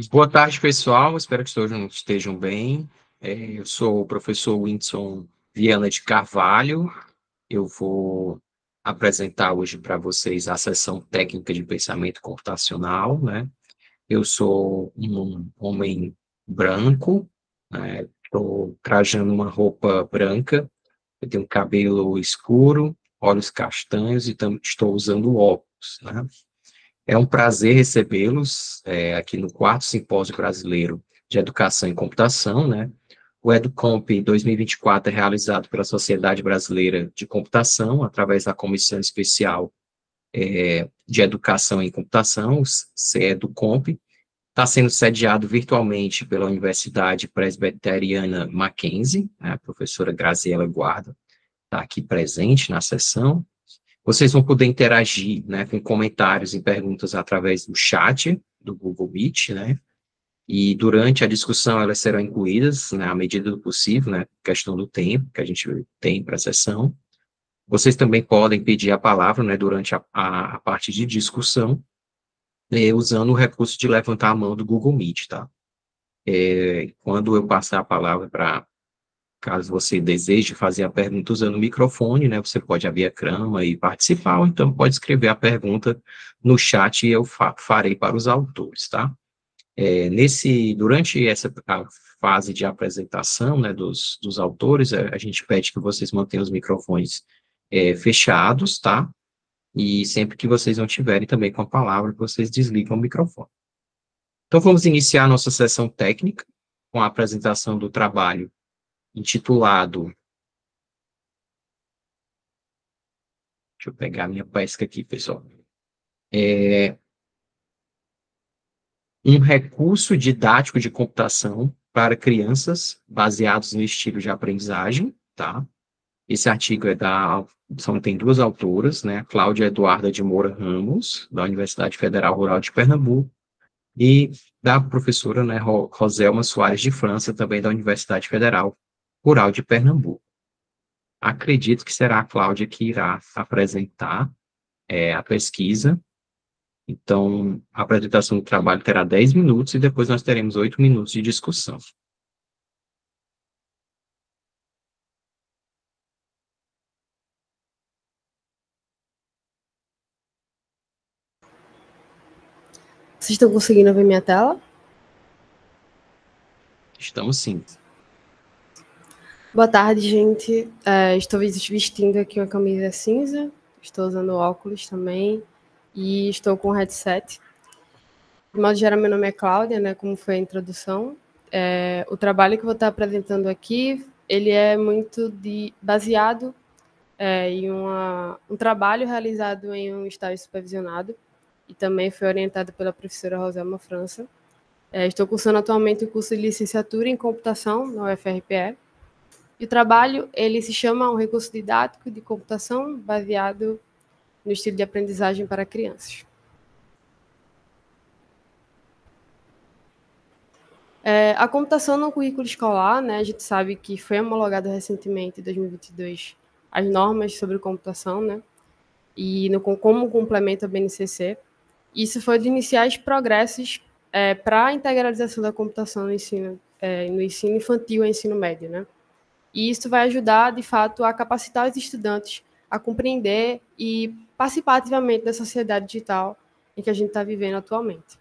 Boa tarde, pessoal. Espero que todos estejam bem. Eu sou o professor Whindersson Viana de Carvalho. Eu vou apresentar hoje para vocês a sessão técnica de pensamento computacional, né? Eu sou um homem branco, né? Estou trajando uma roupa branca. Eu tenho cabelo escuro, olhos castanhos e estou usando óculos, né? É um prazer recebê-los aqui no quarto Simpósio Brasileiro de Educação em Computação, né? O EduComp 2024 é realizado pela Sociedade Brasileira de Computação, através da Comissão Especial de Educação em Computação, o CEDUComp. Está sendo sediado virtualmente pela Universidade Presbiteriana Mackenzie, né? A professora Graziela Guarda está aqui presente na sessão. Vocês vão poder interagir, né, com comentários e perguntas através do chat do Google Meet, né? E durante a discussão elas serão incluídas, né, à medida do possível, né, questão do tempo que a gente tem para a sessão. Vocês também podem pedir a palavra, né, durante a parte de discussão, usando o recurso de levantar a mão do Google Meet, tá? Quando eu passar a palavra para caso você deseje fazer a pergunta usando o microfone, né, você pode abrir a câmera e participar, ou então pode escrever a pergunta no chat e eu farei para os autores, tá? Durante essa fase de apresentação, né, dos autores, a gente pede que vocês mantenham os microfones fechados, tá? E sempre que vocês não tiverem também com a palavra, vocês desligam o microfone. Então, vamos iniciar a nossa sessão técnica com a apresentação do trabalho intitulado. Deixa eu pegar minha pesca aqui, pessoal. Um recurso didático de computação para crianças baseados no estilo de aprendizagem, tá? Esse artigo tem duas autoras, né? Cláudia Eduarda de Moura Ramos, da Universidade Federal Rural de Pernambuco, e da professora, né, Roselma Soares de França, também da Universidade Federal Rural de Pernambuco. Acredito que será a Cláudia que irá apresentar a pesquisa. Então, a apresentação do trabalho terá 10 minutos e depois nós teremos 8 minutos de discussão. Vocês estão conseguindo ver minha tela? Estamos sim. Boa tarde, gente. Estou vestindo aqui uma camisa cinza, estou usando óculos também e estou com headset. De modo geral, meu nome é Cláudia, né, como foi a introdução. O trabalho que eu vou estar apresentando aqui, ele é muito baseado em um trabalho realizado em um estágio supervisionado e também foi orientado pela professora Roselma França. Estou cursando atualmente o curso de licenciatura em computação na UFRPE. E o trabalho, ele se chama um recurso didático de computação baseado no estilo de aprendizagem para crianças. A computação no currículo escolar, né, a gente sabe que foi homologado recentemente, em 2022, as normas sobre computação, né, e como complementa a BNCC. Isso foi de iniciais progressos para a integralização da computação no ensino infantil e ensino médio, né? E isso vai ajudar, de fato, a capacitar os estudantes a compreender e participar ativamente da sociedade digital em que a gente está vivendo atualmente.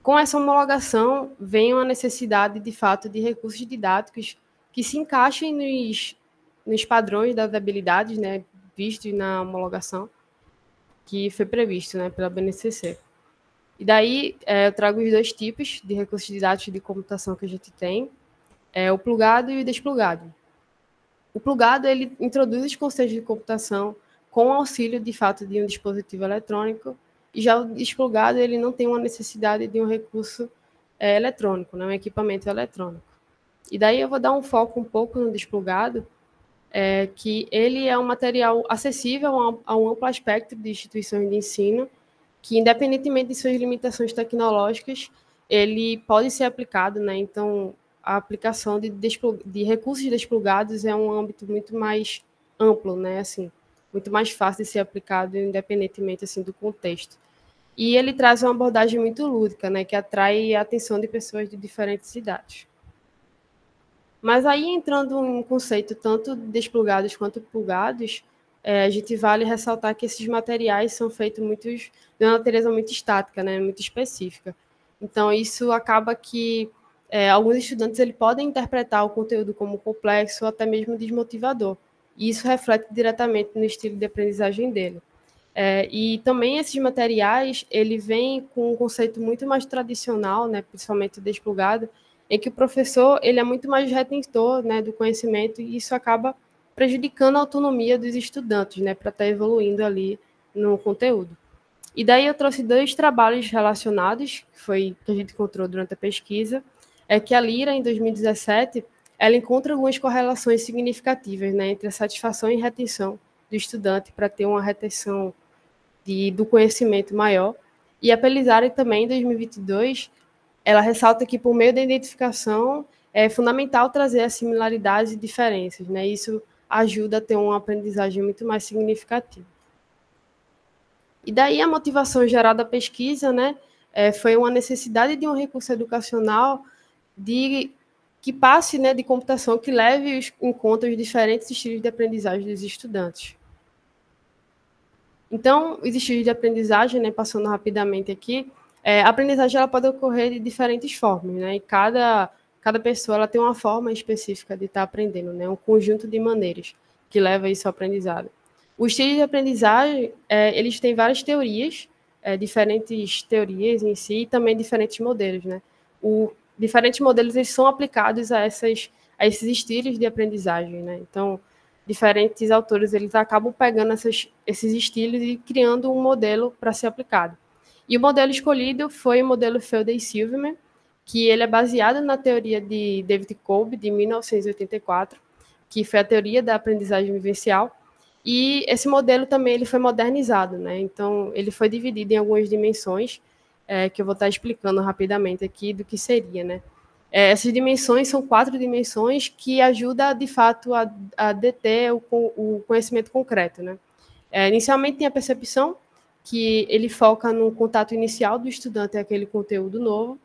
Com essa homologação, vem uma necessidade, de fato, de recursos didáticos que se encaixem nos padrões das habilidades, né, vistos na homologação, que foi previsto, né, pela BNCC. E daí, eu trago os dois tipos de recursos didáticos de computação que a gente tem, o plugado e o desplugado. O plugado, ele introduz os conceitos de computação com o auxílio, de fato, de um dispositivo eletrônico, e já o desplugado, ele não tem uma necessidade de um recurso eletrônico, né, um equipamento eletrônico. E daí eu vou dar um foco um pouco no desplugado, que ele é um material acessível a um amplo espectro de instituições de ensino, que, independentemente de suas limitações tecnológicas, ele pode ser aplicado, né? Então, a aplicação de recursos desplugados é um âmbito muito mais amplo, né? Assim, muito mais fácil de ser aplicado, independentemente assim, do contexto. e ele traz uma abordagem muito lúdica, né, que atrai a atenção de pessoas de diferentes idades. Mas aí, entrando em um conceito tanto desplugados quanto plugados, a gente vale ressaltar que esses materiais são feitos muitos de uma natureza muito estática, né, muito específica. Então, isso acaba que alguns estudantes podem interpretar o conteúdo como complexo ou até mesmo desmotivador. E isso reflete diretamente no estilo de aprendizagem dele. E também esses materiais, ele vem com um conceito muito mais tradicional, né, principalmente desplugado, em que o professor ele é muito mais retentor, né, do conhecimento, e isso acaba prejudicando a autonomia dos estudantes, né, para estar evoluindo ali no conteúdo. E daí eu trouxe 2 trabalhos relacionados, que a gente encontrou durante a pesquisa, que a Lira, em 2017, ela encontra algumas correlações significativas, né, entre a satisfação e retenção do estudante para ter uma retenção do conhecimento maior. E a Pelizari também, em 2022, ela ressalta que, por meio da identificação, é fundamental trazer as similaridades e diferenças, né? Isso ajuda a ter uma aprendizagem muito mais significativa. E daí a motivação geral da pesquisa, né, foi uma necessidade de um recurso educacional que passe, né, de computação, que leve em conta os diferentes estilos de aprendizagem dos estudantes. Então, os estilos de aprendizagem, né, passando rapidamente aqui, a aprendizagem ela pode ocorrer de diferentes formas, né, e cada pessoa ela tem uma forma específica de estar aprendendo, né, um conjunto de maneiras que leva isso ao aprendizado. Os estilos de aprendizagem, eles têm várias teorias, diferentes teorias em si, e também diferentes modelos, né. Diferentes modelos eles são aplicados a esses estilos de aprendizagem, né, então diferentes autores eles acabam pegando esses estilos e criando um modelo para ser aplicado. E o modelo escolhido foi o modelo Felder e Silverman, que ele é baseado na teoria de David Kolb, de 1984, que foi a teoria da aprendizagem vivencial, e esse modelo também ele foi modernizado, né? Então, ele foi dividido em algumas dimensões, que eu vou estar explicando rapidamente aqui do que seria, né? Essas dimensões são 4 dimensões que ajudam, de fato, a deter o conhecimento concreto, né? Inicialmente tem a percepção, que ele foca no contato inicial do estudante àquele conteúdo novo.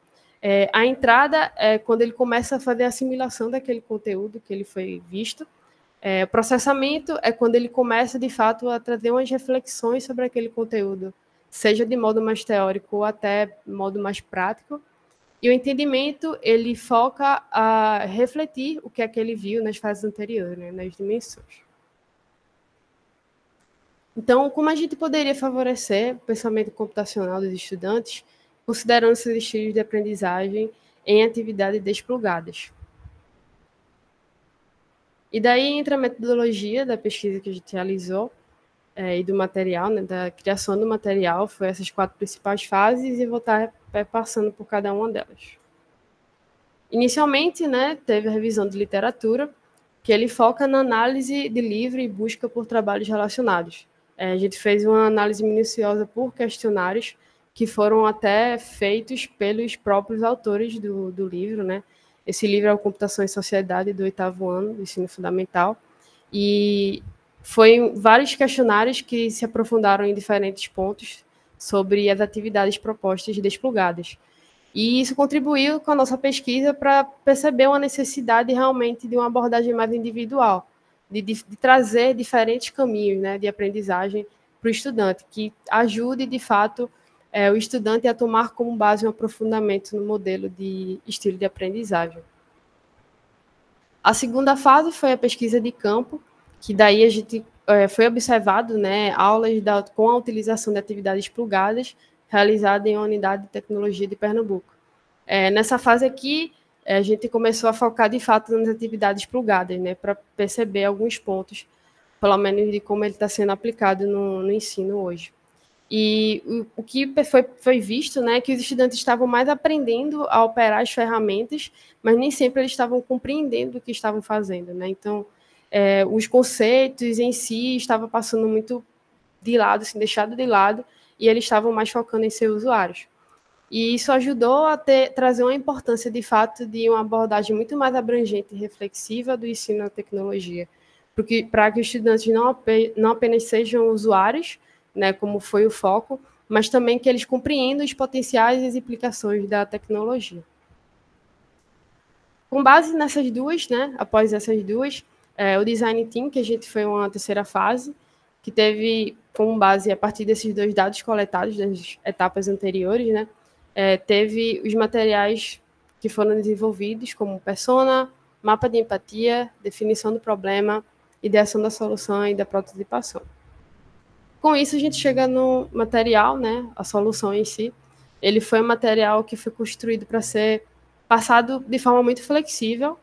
A entrada é quando ele começa a fazer a assimilação daquele conteúdo que ele foi visto. O processamento é quando ele começa, de fato, a trazer umas reflexões sobre aquele conteúdo, seja de modo mais teórico ou até de modo mais prático. E o entendimento, ele foca a refletir o que é que ele viu nas fases anteriores, né, nas dimensões. Então, como a gente poderia favorecer o pensamento computacional dos estudantes, considerando esses estilos de aprendizagem em atividades desplugadas? E daí entra a metodologia da pesquisa que a gente realizou, e do material, né, da criação do material, foi essas 4 principais fases, e vou estar passando por cada uma delas. Inicialmente, né, teve a revisão de literatura, que ele foca na análise de livro e busca por trabalhos relacionados. A gente fez uma análise minuciosa por questionários que foram até feitos pelos próprios autores do livro, né? Esse livro é o Computação e Sociedade, do 8º ano do ensino fundamental, e foi vários questionários que se aprofundaram em diferentes pontos sobre as atividades propostas desplugadas. E isso contribuiu com a nossa pesquisa para perceber uma necessidade realmente de uma abordagem mais individual, de trazer diferentes caminhos, né, de aprendizagem para o estudante, que ajude, de fato, o estudante a tomar como base um aprofundamento no modelo de estilo de aprendizagem. A segunda fase foi a pesquisa de campo, que daí a gente foi observado, né, aulas com a utilização de atividades plugadas realizada em uma unidade de tecnologia de Pernambuco. Nessa fase aqui, a gente começou a focar, de fato, nas atividades plugadas, né, para perceber alguns pontos, pelo menos de como ele está sendo aplicado no ensino hoje. E o que foi visto, né, é que os estudantes estavam mais aprendendo a operar as ferramentas, mas nem sempre eles estavam compreendendo o que estavam fazendo, né? Então, os conceitos em si estavam passando muito de lado, assim, deixado de lado, e eles estavam mais focando em ser usuários. E isso ajudou a trazer uma importância, de fato, de uma abordagem muito mais abrangente e reflexiva do ensino na tecnologia, para que os estudantes não apenas sejam usuários, né, como foi o foco, mas também que eles compreendam os potenciais e as implicações da tecnologia. Com base nessas duas, né, após essas duas, o Design Team, que a gente foi uma terceira fase, que teve como base, a partir desses dois dados coletados das etapas anteriores, né, teve os materiais que foram desenvolvidos, como persona, mapa de empatia, definição do problema, ideação da solução e da prototipação. Com isso, a gente chega no material, né, a solução em si. Ele foi um material que foi construído para ser passado de forma muito flexível,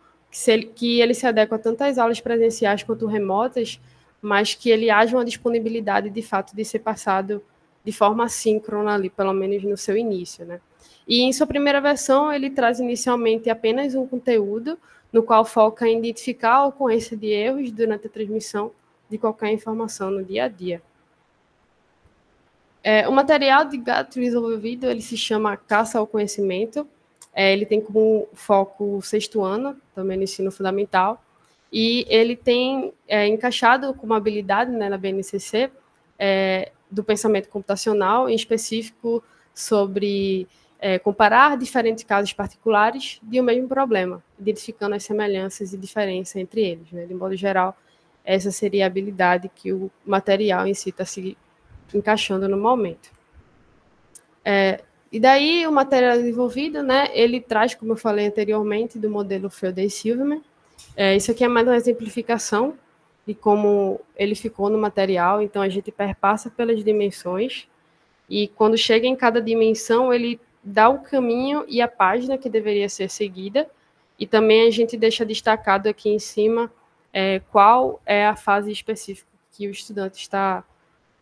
que ele se adequa tanto às aulas presenciais quanto remotas, mas que ele haja uma disponibilidade, de fato, de ser passado de forma assíncrona ali, pelo menos no seu início, né? E em sua primeira versão, ele traz inicialmente apenas um conteúdo, no qual foca em identificar a ocorrência de erros durante a transmissão de qualquer informação no dia a dia. O material de gato desenvolvido, ele se chama Caça ao Conhecimento. Ele tem como foco o sexto ano, também no ensino fundamental, e ele tem encaixado como habilidade, né, na BNCC, do pensamento computacional, em específico sobre comparar diferentes casos particulares de um mesmo problema, identificando as semelhanças e diferenças entre eles, né? De modo geral, essa seria a habilidade que o material em si está se encaixando no momento. E daí o material desenvolvido, né, ele traz, como eu falei anteriormente, do modelo Feldey-Silverman. Isso aqui é mais uma exemplificação de como ele ficou no material. Então, a gente perpassa pelas dimensões e quando chega em cada dimensão, ele dá o caminho e a página que deveria ser seguida. E também a gente deixa destacado aqui em cima qual é a fase específica que o estudante está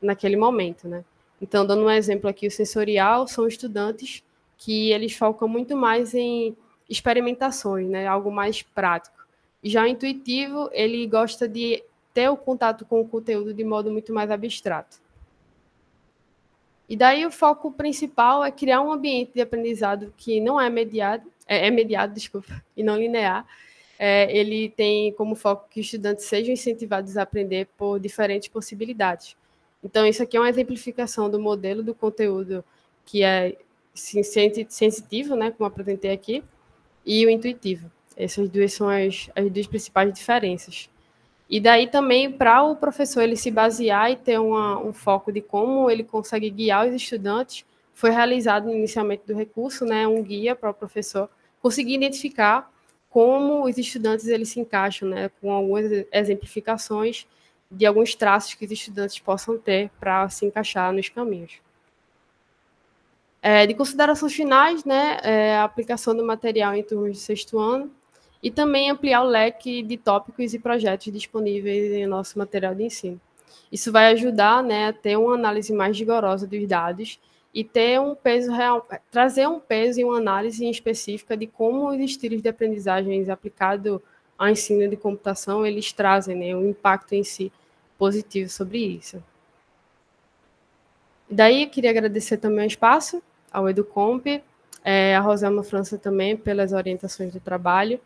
naquele momento, né? Então, dando um exemplo aqui, o sensorial são estudantes que eles focam muito mais em experimentações, né? Algo mais prático. E já o intuitivo, ele gosta de ter o contato com o conteúdo de modo muito mais abstrato. E daí o foco principal é criar um ambiente de aprendizado que não é mediado, desculpa, e não linear. Ele tem como foco que os estudantes sejam incentivados a aprender por diferentes possibilidades. Então, isso aqui é uma exemplificação do modelo do conteúdo que é sensitivo, né, como apresentei aqui, e o intuitivo. Essas duas são as duas principais diferenças. E daí também, para o professor ele se basear e ter um foco de como ele consegue guiar os estudantes, foi realizado inicialmente do recurso, né, um guia para o professor conseguir identificar como os estudantes eles se encaixam, né, com algumas exemplificações de alguns traços que os estudantes possam ter para se encaixar nos caminhos. De considerações finais, né, a aplicação do material em turmas de sexto ano e também ampliar o leque de tópicos e projetos disponíveis em nosso material de ensino. Isso vai ajudar, né, a ter uma análise mais rigorosa dos dados e ter um peso real, trazer um peso e uma análise específica de como os estilos de aprendizagens aplicados ao ensino de computação, eles trazem, né, um impacto em si positivo sobre isso. Daí, eu queria agradecer também o espaço, ao Educomp, a Roselma França também, pelas orientações do trabalho,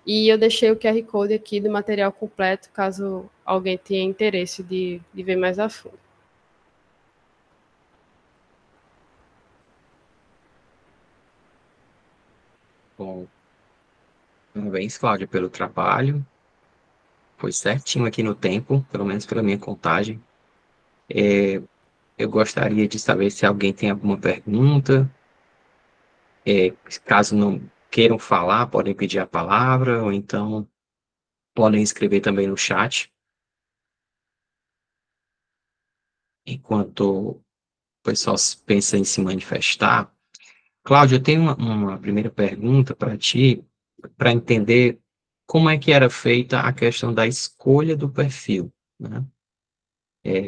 e eu deixei o QR Code aqui do material completo, caso alguém tenha interesse de ver mais a fundo. Bom, parabéns, Cláudia, pelo trabalho. Foi certinho aqui no tempo, pelo menos pela minha contagem. Eu gostaria de saber se alguém tem alguma pergunta. Caso não queiram falar, podem pedir a palavra, ou então podem escrever também no chat. Enquanto o pessoal pensa em se manifestar. Cláudia, eu tenho uma primeira pergunta para ti, para entender como é que era feita a questão da escolha do perfil, né?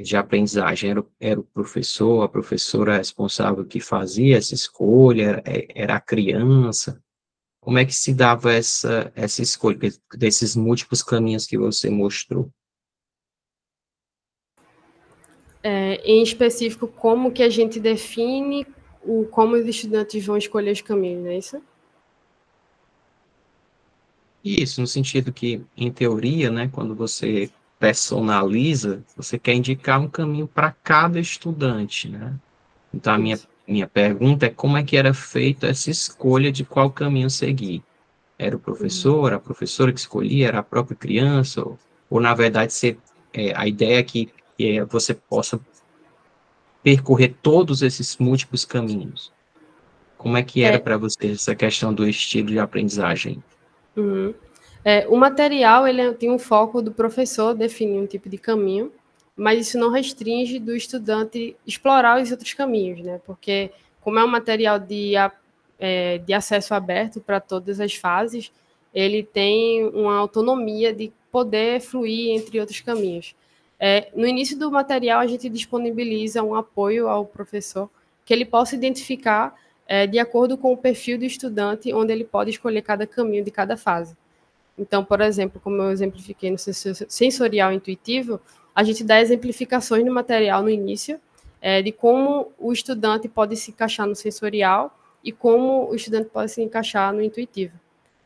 De aprendizagem. Era o professor, a professora responsável que fazia essa escolha, era a criança. Como é que se dava essa escolha desses múltiplos caminhos que você mostrou? Em específico, como que a gente define como os estudantes vão escolher os caminhos, não é isso? Isso, no sentido que, em teoria, né, quando você personaliza, você quer indicar um caminho para cada estudante, né? Então, a Isso. minha pergunta é como é que era feita essa escolha de qual caminho seguir? Era o Uhum. professor, a professora que escolhia, era a própria criança? Ou na verdade, a ideia é que você possa percorrer todos esses múltiplos caminhos? Como é que era É, para você essa questão do estilo de aprendizagem? uhum. O material ele tem um foco do professor definir um tipo de caminho, mas isso não restringe do estudante explorar os outros caminhos, né? Porque como é um material de acesso aberto para todas as fases, ele tem uma autonomia de poder fluir entre outros caminhos. No início do material, a gente disponibiliza um apoio ao professor que ele possa identificar de acordo com o perfil do estudante, onde ele pode escolher cada caminho de cada fase. Então, por exemplo, como eu exemplifiquei no sensorial intuitivo, a gente dá exemplificações no material no início, de como o estudante pode se encaixar no sensorial e como o estudante pode se encaixar no intuitivo.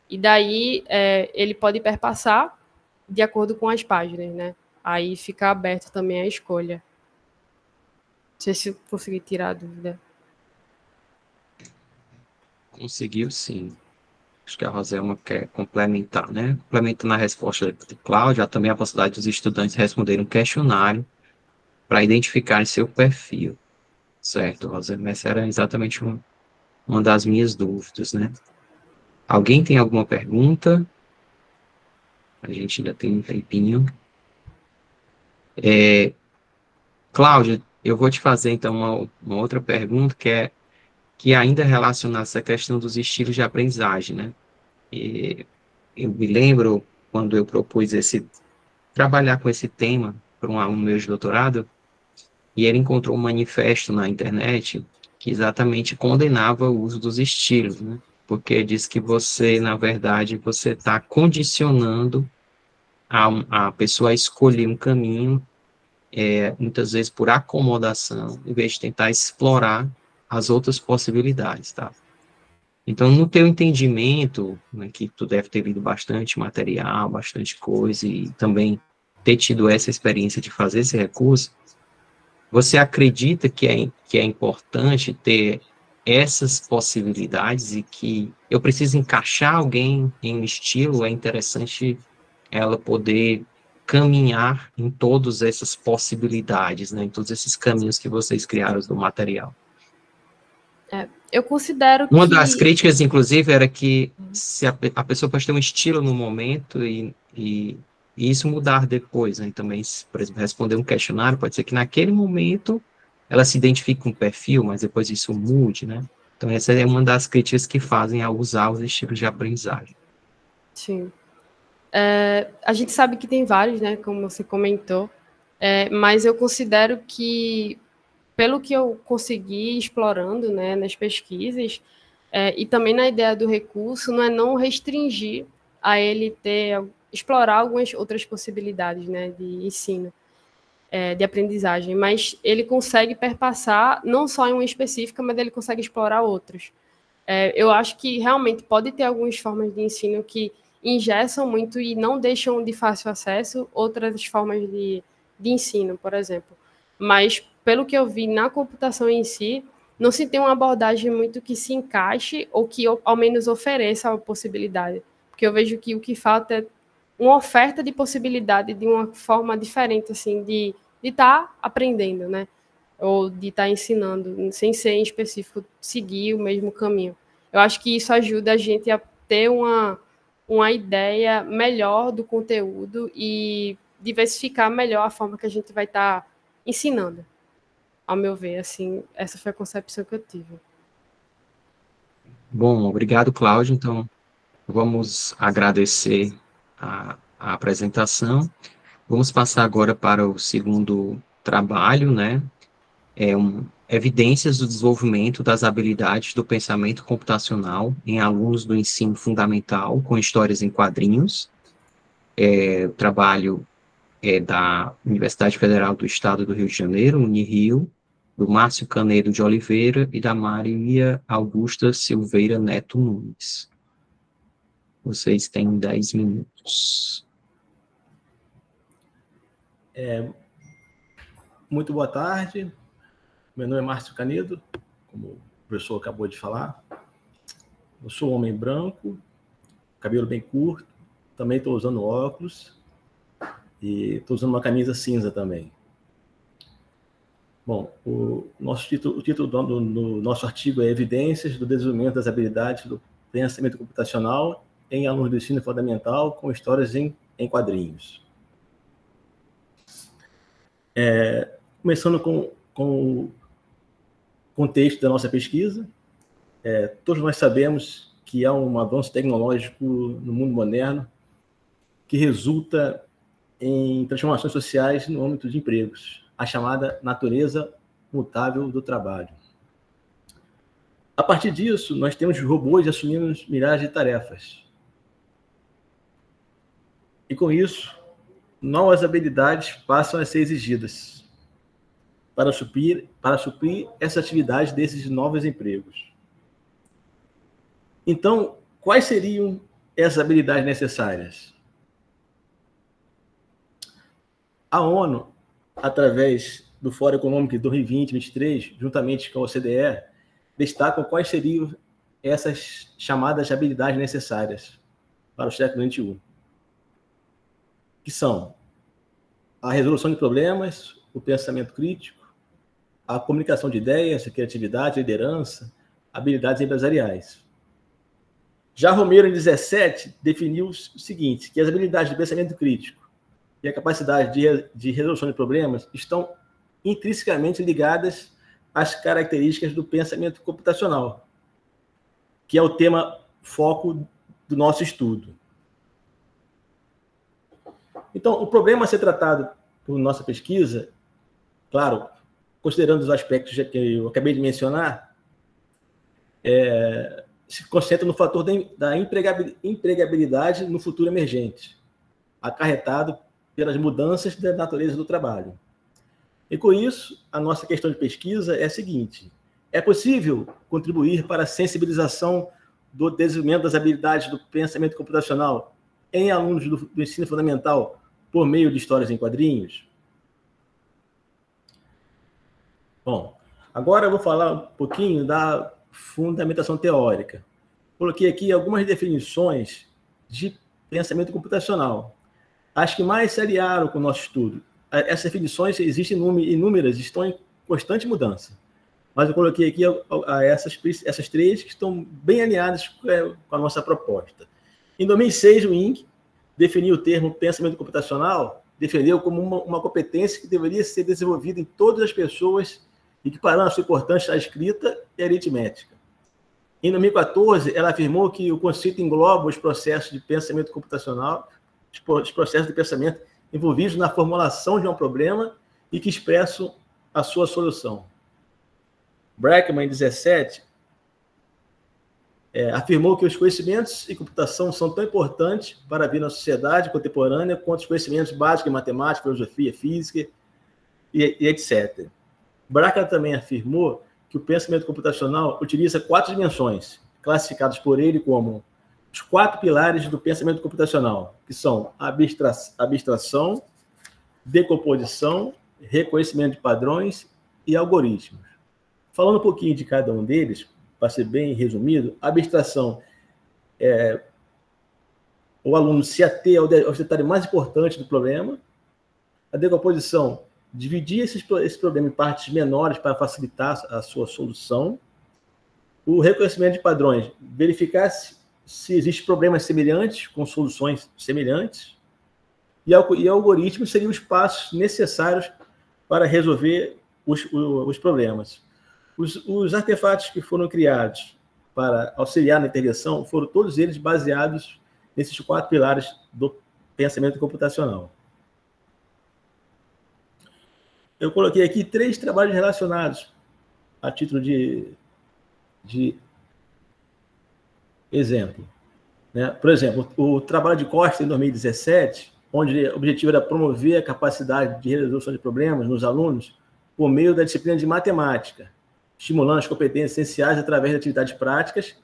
E daí ele pode perpassar de acordo com as páginas, né? Aí fica aberto também a escolha. Não sei se eu consegui tirar a dúvida. Conseguiu, sim. Acho que a Roselma quer complementar, né? Complementando a resposta de Cláudia, há também a possibilidade dos estudantes responderem um questionário para identificar seu perfil. Certo, Roselma, essa era exatamente uma das minhas dúvidas, né? Alguém tem alguma pergunta? A gente ainda tem um tempinho. Cláudia, eu vou te fazer então uma outra pergunta que ainda é relacionada a essa questão dos estilos de aprendizagem, né? E eu me lembro quando eu propus trabalhar com esse tema para um aluno meu de doutorado, e ele encontrou um manifesto na internet que exatamente condenava o uso dos estilos, né? Porque diz que você, na verdade, você está condicionando a pessoa a escolher um caminho, muitas vezes por acomodação, em vez de tentar explorar as outras possibilidades, tá? Então, no teu entendimento, né, que tu deve ter lido bastante material, bastante coisa, e também ter tido essa experiência de fazer esse recurso, você acredita que é importante ter essas possibilidades e que eu preciso encaixar alguém em um estilo, é interessante ela poder caminhar em todas essas possibilidades, né, em todos esses caminhos que vocês criaram do material. Eu considero Uma das que críticas, inclusive, era que se a pessoa pode ter um estilo no momento e isso mudar depois, né? E também, por exemplo, responder um questionário, pode ser que naquele momento ela se identifique com um perfil, mas depois isso mude, né? Então, essa é uma das críticas que fazem ao usar os estilos de aprendizagem. sim. A gente sabe que tem vários, né, como você comentou, mas eu considero que, pelo que eu consegui explorando, né, nas pesquisas, e também na ideia do recurso, não é não restringir a ele explorar algumas outras possibilidades, né, de ensino, de aprendizagem, mas ele consegue perpassar não só em uma específica, mas ele consegue explorar outras. Eu acho que realmente pode ter algumas formas de ensino que engessam muito e não deixam de fácil acesso outras formas de ensino, por exemplo. Mas, pelo que eu vi na computação em si, não se tem uma abordagem muito que se encaixe ou que ao menos ofereça a possibilidade. Porque eu vejo que o que falta é uma oferta de possibilidade de uma forma diferente, assim, de estar aprendendo, né? Ou de estar ensinando, sem ser em específico seguir o mesmo caminho. Eu acho que isso ajuda a gente a ter uma ideia melhor do conteúdo e diversificar melhor a forma que a gente vai estar ensinando. Ao meu ver, assim, essa foi a concepção que eu tive. Bom, obrigado, Cláudio. Então, vamos agradecer a apresentação. Vamos passar agora para o segundo trabalho, né? Evidências do desenvolvimento das habilidades do pensamento computacional em alunos do ensino fundamental com histórias em quadrinhos. O trabalho é da Universidade Federal do Estado do Rio de Janeiro, Unirio, do Márcio Canedo de Oliveira e da Maria Augusta Silveira Neto Nunes. Vocês têm 10 minutos. Muito boa tarde. Meu nome é Márcio Canedo, como o professor acabou de falar. Eu sou um homem branco, cabelo bem curto, também estou usando óculos e estou usando uma camisa cinza também. Bom, o título do nosso artigo é Evidências do Desenvolvimento das Habilidades do Pensamento Computacional em Alunos do Ensino Fundamental com Histórias em quadrinhos. Começando com o contexto da nossa pesquisa, todos nós sabemos que há um avanço tecnológico no mundo moderno que resulta em transformações sociais no âmbito de empregos, a chamada natureza mutável do trabalho. A partir disso, nós temos robôs assumindo milhares de tarefas. E com isso, novas habilidades passam a ser exigidas para suprir essa atividade desses novos empregos. Então, quais seriam essas habilidades necessárias? A ONU, através do Fórum Econômico de 2020-2023, juntamente com a OCDE, destacam quais seriam essas chamadas habilidades necessárias para o século XXI, que são a resolução de problemas, o pensamento crítico, a comunicação de ideias, a criatividade, a liderança, habilidades empresariais. Já Romero, em 17, definiu o seguinte, que as habilidades de pensamento crítico e a capacidade de resolução de problemas estão intrinsecamente ligadas às características do pensamento computacional, que é o tema foco do nosso estudo. Então, o problema a ser tratado por nossa pesquisa, claro, considerando os aspectos que eu acabei de mencionar, se concentra no fator da empregabilidade no futuro emergente, acarretado pelas mudanças da natureza do trabalho. E com isso, a nossa questão de pesquisa é a seguinte: é possível contribuir para a sensibilização do desenvolvimento das habilidades do pensamento computacional em alunos do ensino fundamental por meio de histórias em quadrinhos? Bom, agora eu vou falar um pouquinho da fundamentação teórica. Coloquei aqui algumas definições de pensamento computacional. As que mais se aliaram com o nosso estudo. Essas definições existem inúmeras, estão em constante mudança. Mas eu coloquei aqui essas três que estão bem alinhadas com a nossa proposta. Em 2006, o INC definiu o termo pensamento computacional, defendeu como uma competência que deveria ser desenvolvida em todas as pessoas, equiparando a sua importância à escrita e à aritmética. Em 2014, ela afirmou que o conceito engloba os processos de pensamento computacional, os processos de pensamento envolvidos na formulação de um problema e que expressam a sua solução. Brackman, em 17, afirmou que os conhecimentos em computação são tão importantes para a vida na sociedade contemporânea quanto os conhecimentos básicos em matemática, filosofia, física e etc. Brackman também afirmou que o pensamento computacional utiliza 4 dimensões, classificadas por ele como os 4 pilares do pensamento computacional, que são abstração, decomposição, reconhecimento de padrões e algoritmos. Falando um pouquinho de cada um deles, para ser bem resumido, a abstração é o aluno se ater aos detalhes mais importantes do problema. A decomposição, dividir esse problema em partes menores para facilitar a sua solução. O reconhecimento de padrões, verificar se existem problemas semelhantes com soluções semelhantes. E algoritmos seriam os passos necessários para resolver os problemas. Os artefatos que foram criados para auxiliar na intervenção foram todos eles baseados nesses 4 pilares do pensamento computacional. Eu coloquei aqui 3 trabalhos relacionados a título de exemplo. Por exemplo, o trabalho de Costa, em 2017, onde o objetivo era promover a capacidade de resolução de problemas nos alunos por meio da disciplina de matemática, estimulando as competências essenciais através de atividades práticas,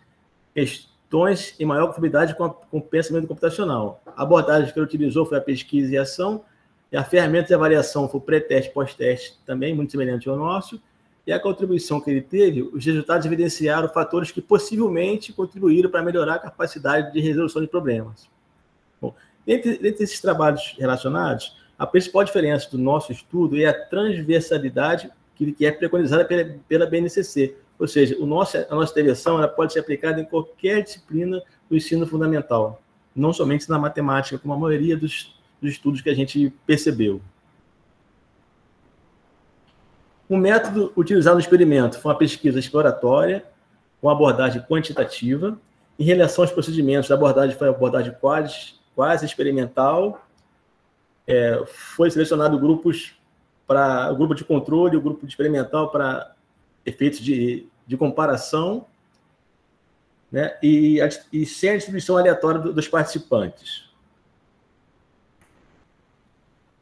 questões em maior conformidade com o pensamento computacional. A abordagem que ele utilizou foi a pesquisa e ação, e a ferramenta de avaliação foi o pré-teste e pós-teste, também muito semelhante ao nosso, e a contribuição que ele teve, os resultados evidenciaram fatores que possivelmente contribuíram para melhorar a capacidade de resolução de problemas. Bom, dentre esses trabalhos relacionados, a principal diferença do nosso estudo é a transversalidade que é preconizada pela BNCC, ou seja, a nossa intervenção ela pode ser aplicada em qualquer disciplina do ensino fundamental, não somente na matemática, como a maioria dos estudos que a gente percebeu. O método utilizado no experimento foi uma pesquisa exploratória com abordagem quantitativa. Em relação aos procedimentos, a abordagem foi a abordagem quase experimental. Foi selecionado grupos para o grupo de controle e o grupo de experimental para efeitos de comparação, né? E sem a distribuição aleatória dos participantes.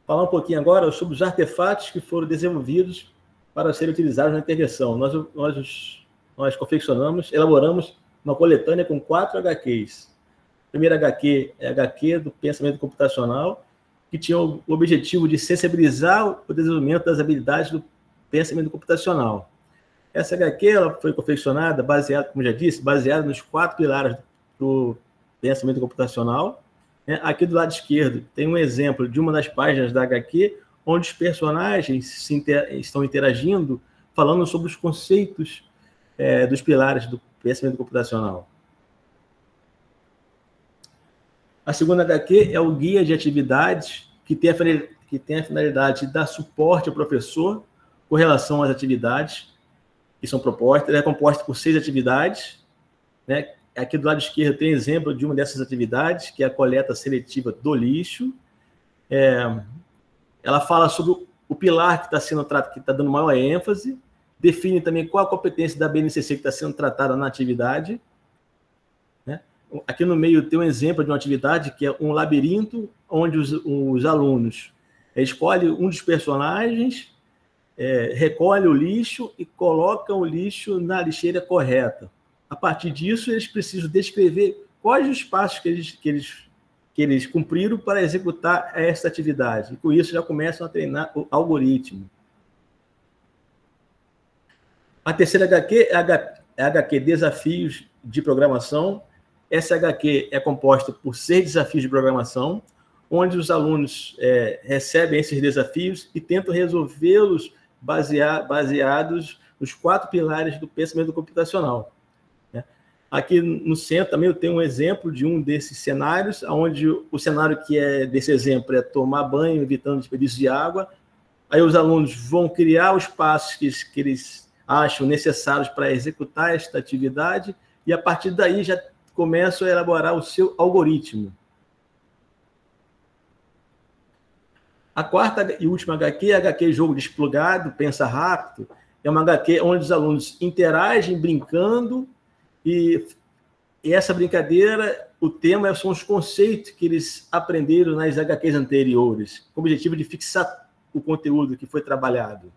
Falar um pouquinho agora sobre os artefatos que foram desenvolvidos para serem utilizados na intervenção. Nós elaboramos uma coletânea com 4 HQs. A primeira HQ é a HQ do pensamento computacional, que tinha o objetivo de sensibilizar o desenvolvimento das habilidades do pensamento computacional. Essa HQ ela foi confeccionada, baseada, como já disse, baseada nos 4 pilares do pensamento computacional. Aqui do lado esquerdo tem um exemplo de uma das páginas da HQ, onde os personagens estão interagindo, falando sobre os conceitos dos pilares do pensamento computacional. A segunda HQ é o guia de atividades, que tem a finalidade de dar suporte ao professor com relação às atividades que são propostas. Ela é composta por 6 atividades, né? Aqui do lado esquerdo tem exemplo de uma dessas atividades, que é a coleta seletiva do lixo. Ela fala sobre o pilar que está sendo tratado, que está dando maior ênfase, define também qual a competência da BNCC que está sendo tratada na atividade. Né? Aqui no meio tem um exemplo de uma atividade que é um labirinto, onde os alunos escolhem um dos personagens, recolhem o lixo e colocam o lixo na lixeira correta. A partir disso, eles precisam descrever quais os passos que eles cumpriram para executar essa atividade. E com isso já começam a treinar o algoritmo. A terceira HQ é a HQ Desafios de Programação. Essa HQ é composta por 6 desafios de programação, onde os alunos recebem esses desafios e tentam resolvê-los baseados nos 4 pilares do pensamento computacional. Aqui no centro também eu tenho um exemplo de um desses cenários, onde o cenário que é desse exemplo é tomar banho, evitando desperdício de água. Aí os alunos vão criar os passos que eles acham necessários para executar esta atividade e, a partir daí, já começam a elaborar o seu algoritmo. A quarta e última HQ é a HQ Jogo Desplugado, Pensa Rápido. É uma HQ onde os alunos interagem brincando. E essa brincadeira, o tema são os conceitos que eles aprenderam nas HQs anteriores, com o objetivo de fixar o conteúdo que foi trabalhado.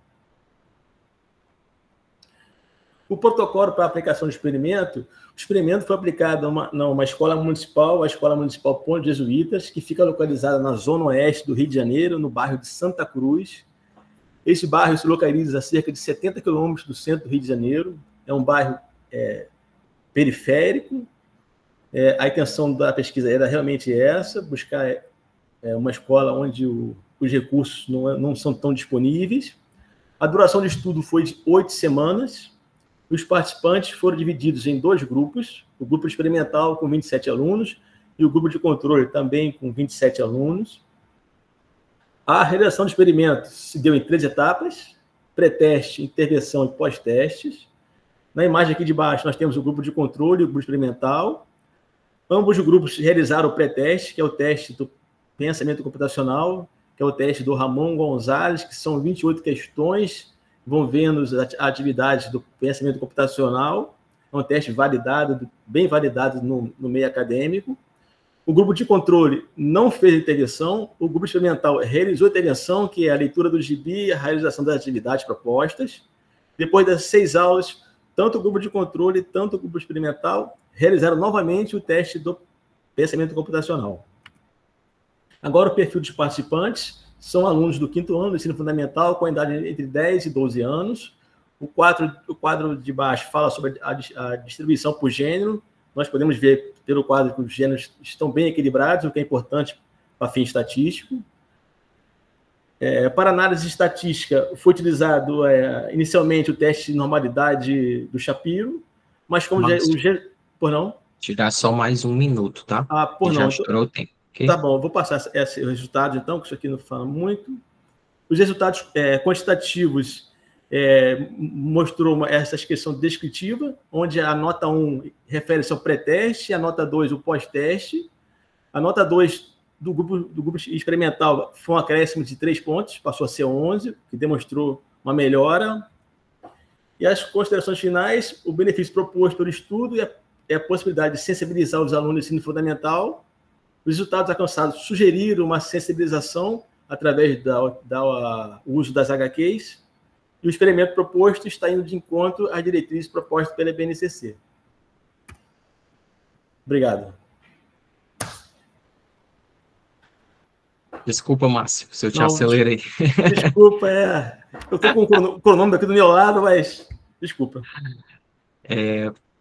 O protocolo para a aplicação do experimento, o experimento foi aplicado numa escola municipal, a Escola Municipal Ponte Jesuítas, que fica localizada na zona oeste do Rio de Janeiro, no bairro de Santa Cruz. Esse bairro se localiza a cerca de 70 quilômetros do centro do Rio de Janeiro. É um bairro periférico. A intenção da pesquisa era realmente essa, buscar uma escola onde os recursos não são tão disponíveis. A duração do estudo foi de 8 semanas. Os participantes foram divididos em 2 grupos, o grupo experimental com 27 alunos e o grupo de controle também com 27 alunos. A realização do experimento se deu em 3 etapas: pré-teste, intervenção e pós-testes. Na imagem aqui de baixo, nós temos o grupo de controle e o grupo experimental. Ambos os grupos realizaram o pré-teste, que é o teste do pensamento computacional, que é o teste do Ramon Gonzalez, que são 28 questões envolvendo as atividades do pensamento computacional. É um teste validado, bem validado no meio acadêmico. O grupo de controle não fez a intervenção. O grupo experimental realizou a intervenção, que é a leitura do gibi e a realização das atividades propostas. Depois das 6 aulas, tanto o grupo de controle, tanto o grupo experimental realizaram novamente o teste do pensamento computacional. Agora, o perfil dos participantes são alunos do 5º ano do ensino fundamental, com a idade entre 10 e 12 anos. O quadro de baixo fala sobre a distribuição por gênero. Nós podemos ver pelo quadro que os gêneros estão bem equilibrados, o que é importante para fim estatístico. Para análise estatística, foi utilizado inicialmente o teste de normalidade do Shapiro, mas como por não? Tirar só mais 1 minuto, tá? Por já não. estourou o tempo. Okay? Tá bom, vou passar esse resultado, então, que isso aqui não fala muito. Os resultados quantitativos mostrou essa questão descritiva, onde a nota 1 refere-se ao pré-teste, a nota 2 o pós-teste. A nota 2 do grupo experimental foi um acréscimo de 3 pontos, passou a ser 11, que demonstrou uma melhora. E as considerações finais, o benefício proposto pelo estudo é a possibilidade de sensibilizar os alunos do ensino fundamental. Os resultados alcançados sugeriram uma sensibilização através do uso das HQs, e o experimento proposto está indo de encontro às diretrizes propostas pela BNCC. Obrigado. Desculpa, Márcio, se eu te acelerei. Desculpa, eu estou com o cronômetro aqui do meu lado, mas desculpa.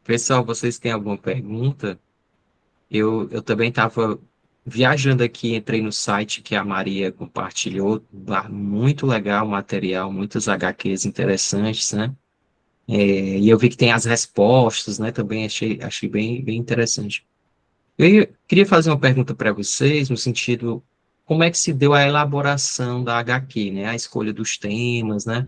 Pessoal, vocês têm alguma pergunta? Eu também estava viajando aqui, entrei no site que a Maria compartilhou, muito legal o material, muitas HQs interessantes, né? E eu vi que tem as respostas, né? Também achei bem interessante. Eu queria fazer uma pergunta para vocês, no sentido, como é que se deu a elaboração da HQ, né? A escolha dos temas, né?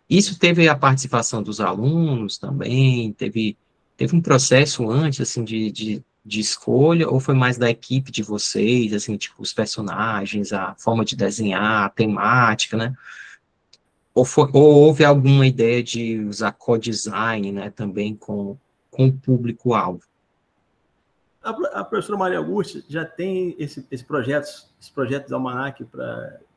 Isso teve a participação dos alunos também? Teve um processo antes, assim, de escolha, ou foi mais da equipe de vocês, assim, tipo, os personagens, a forma de desenhar, a temática, né? Ou houve alguma ideia de usar co-design, né, também com o público-alvo? A professora Maria Augusta já tem esse projeto de almanaque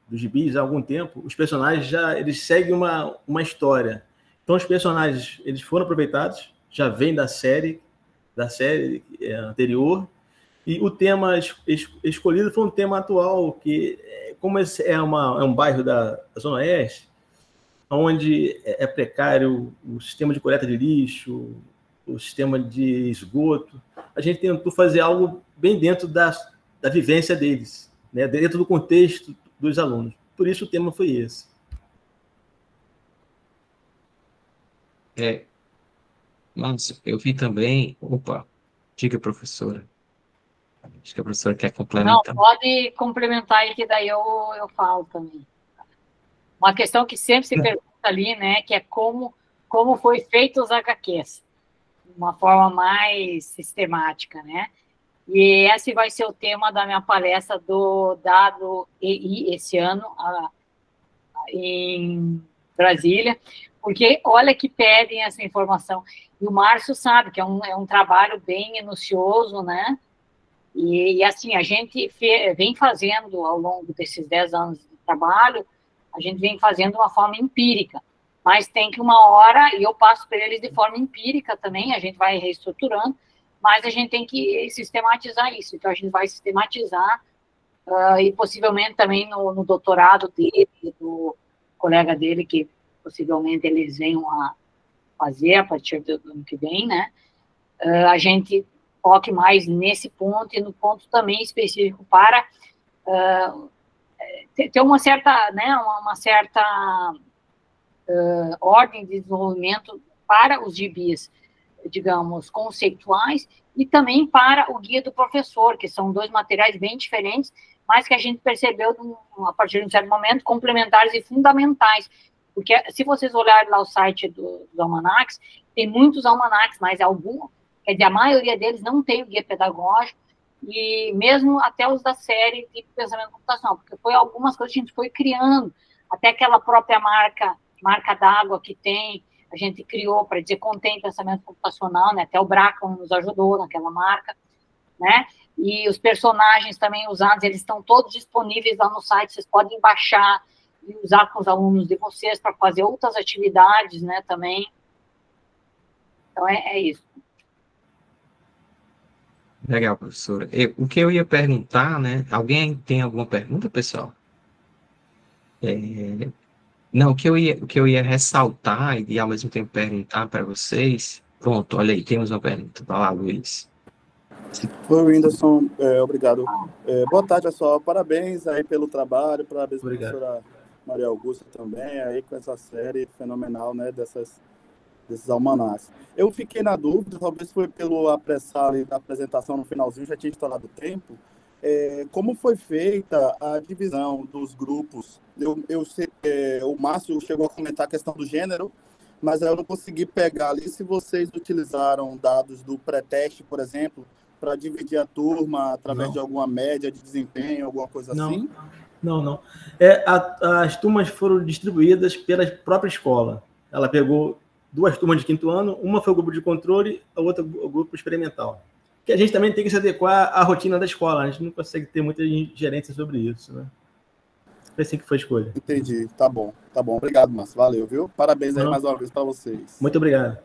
dos gibis há algum tempo. Os personagens eles seguem uma história. Então, os personagens eles foram aproveitados, já vêm da série anterior, e o tema escolhido foi um tema atual, que, como esse é um bairro da Zona Oeste, onde é precário o sistema de coleta de lixo, o sistema de esgoto, a gente tentou fazer algo bem dentro da vivência deles, né? Dentro do contexto dos alunos. Por isso o tema foi esse. Mas eu vi também... Opa, diga, professora. Acho que a professora quer complementar. Não, pode complementar aí, que daí eu falo também. Uma questão que sempre se pergunta ali, né, que é como foi feito os HQs, de uma forma mais sistemática, né? E esse vai ser o tema da minha palestra do Dado EI esse ano, em Brasília, porque olha que pedem essa informação. E o Márcio sabe que é um trabalho bem minucioso, né? E assim, a gente vem fazendo, ao longo desses 10 anos de trabalho, a gente vem fazendo de uma forma empírica, mas tem que uma hora, e eu passo para eles de forma empírica também, a gente vai reestruturando, mas a gente tem que sistematizar isso. Então, a gente vai sistematizar, e possivelmente também no doutorado dele, do colega dele, que possivelmente eles venham a fazer a partir do ano que vem, né? A gente foque mais nesse ponto e no ponto também específico para ter uma certa, né, uma certa ordem de desenvolvimento para os gibis, digamos, conceituais, e também para o guia do professor, que são 2 materiais bem diferentes, mas que a gente percebeu, a partir de um certo momento, complementares e fundamentais. Porque se vocês olharem lá o site dos almanacs, tem muitos almanacs, mas quer dizer, a maioria deles não tem o guia pedagógico, e mesmo até os da série de pensamento computacional, porque foi algumas coisas que a gente foi criando, até aquela própria marca d'água que tem, a gente criou para dizer contém pensamento computacional, né? Até o Bracken nos ajudou naquela marca, né? E os personagens também usados, eles estão todos disponíveis lá no site, vocês podem baixar e usar com os alunos de vocês para fazer outras atividades, né, também. Então, é isso. Legal, professora. O que eu ia perguntar, né? Alguém tem alguma pergunta, pessoal? Não, o que eu ia ressaltar e ao mesmo tempo perguntar para vocês. Pronto, olha aí, temos uma pergunta. Vai lá, Luiz. Oi, Whindersson, obrigado. Boa tarde, pessoal. Parabéns aí pelo trabalho, parabéns, Obrigado. professora Maria Augusta também, aí com essa série fenomenal, né, desses almanacs. Eu fiquei na dúvida, talvez foi pelo apressar ali da apresentação no finalzinho, já tinha estourado o tempo, como foi feita a divisão dos grupos? Eu sei, o Márcio chegou a comentar a questão do gênero, mas eu não consegui pegar ali se vocês utilizaram dados do pré-teste, por exemplo, para dividir a turma através Não. de alguma média de desempenho, alguma coisa assim? Não. As turmas foram distribuídas pela própria escola. Ela pegou 2 turmas de 5º ano, uma foi o grupo de controle, a outra o grupo experimental. Que a gente também tem que se adequar à rotina da escola, a gente não consegue ter muita gerência sobre isso, né? Foi assim que foi a escolha. Entendi, tá bom. Obrigado, Márcio, valeu, viu? Parabéns aí mais uma vez para vocês. Muito obrigado.